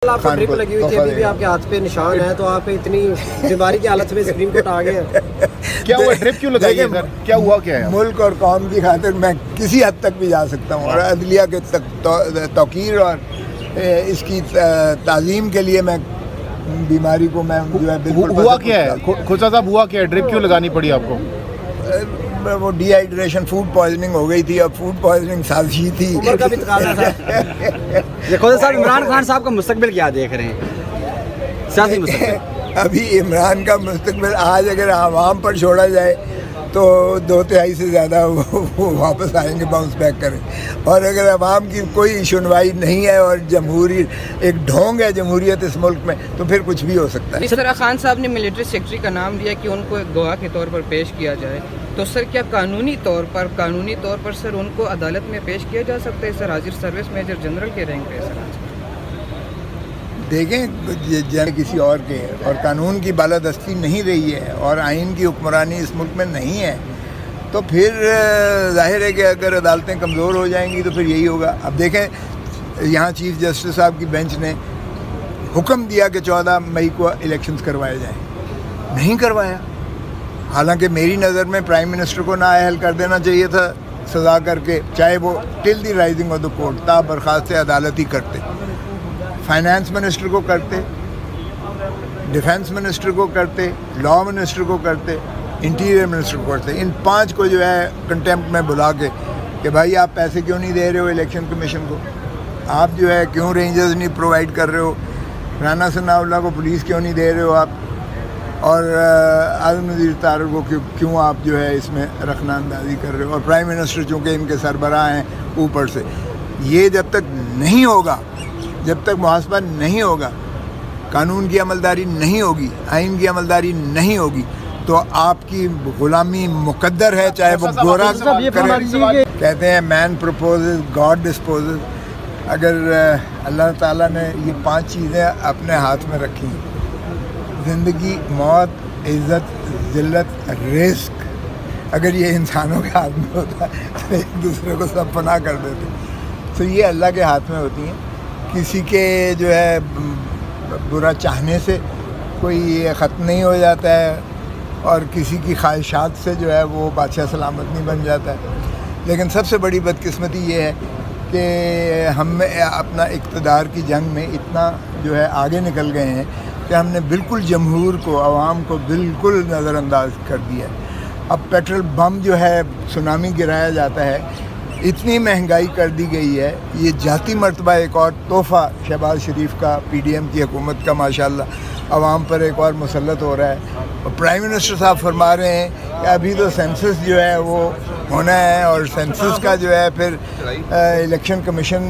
آپ کو ڈرپ لگی ہوئی تھی ابھی بھی آپ کے ہاتھ پہ نشان ہے تو آپ اتنی بیماری کی حالت میں سپریم کورٹ آ گئے کیا ہوا ڈرپ کیوں لگائی ہے سر کیا ہوا کیا ہے ملک اور قوم کی خاطر میں کسی حد تک بھی جا سکتا ہوں اور عدلیہ کے توقیر اور اس کی تعظیم کے لیے میں بیماری کو میں جو ہے بالکل ہوا کیا ہے کھوسا صاحب ہوا کیا ہے ڈرپ کیوں لگانی پڑی آپ کو وہ ڈی ہائیڈریشن فوڈ پوائزننگ ہو گئی تھی اور فوڈ پوائزننگ سازی تھی دیکھو صاحب عمران خان صاحب کا مستقبل کیا دیکھ رہے ہیں سیاسی مستقبل ابھی عمران کا مستقبل آج اگر عوام پر چھوڑا جائے تو 2/3 سے زیادہ وہ واپس آئیں گے باؤنس بیک کریں اور اگر عوام کی کوئی سنوائی نہیں ہے اور جمہوری ایک ڈھونگ ہے جمہوریت اس ملک میں تو پھر کچھ بھی ہو سکتا ہے. سر خان صاحب نے ملٹری سیکرٹری کا نام دیا کہ ان کو ایک گواہ کے طور پر پیش کیا جائے تو سر کیا قانونی طور پر سر ان کو عدالت میں پیش کیا جا سکتا ہے سر حاضر سروس میجر جنرل کے رینک پہ سر دیکھیں کسی اور کے اور قانون کی بالادستی نہیں رہی ہے اور آئین کی حکمرانی اس ملک میں نہیں ہے تو پھر ظاہر ہے کہ اگر عدالتیں کمزور ہو جائیں گی تو پھر یہی ہوگا. اب دیکھیں یہاں چیف جسٹس صاحب کی بینچ نے حکم دیا کہ 14 مئی کو الیکشنز کروائے جائیں, نہیں کروایا. حالانکہ میری نظر میں پرائم منسٹر کو نااہل کر دینا چاہیے تھا سزا کر کے, چاہے وہ ٹل دی رائزنگ آف دا کورٹ تا برخاست عدالت ہی کرتے, فائنانس منسٹر کو کرتے, ڈیفنس منسٹر کو کرتے, لا منسٹر کو کرتے, انٹیریئر منسٹر کو کرتے. ان 5 کو جو ہے کنٹیمپٹ میں بلا کے کہ بھائی آپ پیسے کیوں نہیں دے رہے ہو الیکشن کمیشن کو, آپ جو ہے کیوں رینجرز نہیں پرووائڈ کر رہے ہو, رانا ثناء اللہ کو پولیس کیوں نہیں دے رہے ہو آپ, اور اعظم نذیر طارق کو کیوں آپ جو ہے اس میں رخنہ اندازی کر رہے ہو, اور پرائم منسٹر چونکہ ان کے سربراہ ہیں اوپر سے. یہ جب تک نہیں ہوگا, جب تک محاسبہ نہیں ہوگا, قانون کی عملداری نہیں ہوگی, آئین کی عملداری نہیں ہوگی تو آپ کی غلامی مقدر ہے, چاہے وہ گورا کرے. کہتے ہیں مین پروپوزز گاڈ ڈسپوزز. اگر اللہ تعالیٰ نے یہ 5 چیزیں اپنے ہاتھ میں رکھی, زندگی, موت, عزت, ذلت, رزق, اگر یہ انسانوں کے ہاتھ میں ہوتا تو ایک دوسرے کو سب پناہ کر دیتے. تو یہ اللہ کے ہاتھ میں ہوتی ہیں. کسی کے جو ہے برا چاہنے سے کوئی ختم نہیں ہو جاتا ہے اور کسی کی خواہشات سے جو ہے وہ بادشاہ سلامت نہیں بن جاتا ہے. لیکن سب سے بڑی بدقسمتی یہ ہے کہ ہم اپنا اقتدار کی جنگ میں اتنا جو ہے آگے نکل گئے ہیں کہ ہم نے بالکل جمہور کو, عوام کو بالکل نظر انداز کر دیا ہے. اب پیٹرول بم جو ہے سونامی گرایا جاتا ہے, اتنی مہنگائی کر دی گئی ہے. یہ ذاتی مرتبہ ایک اور تحفہ شہباز شریف کا, پی ڈی ایم کی حکومت کا ماشاءاللہ عوام پر ایک اور مسلط ہو رہا ہے. اور پرائم منسٹر صاحب فرما رہے ہیں کہ ابھی تو سینسس جو ہے وہ ہونا ہے اور سینسس کا جو ہے پھر الیکشن کمیشن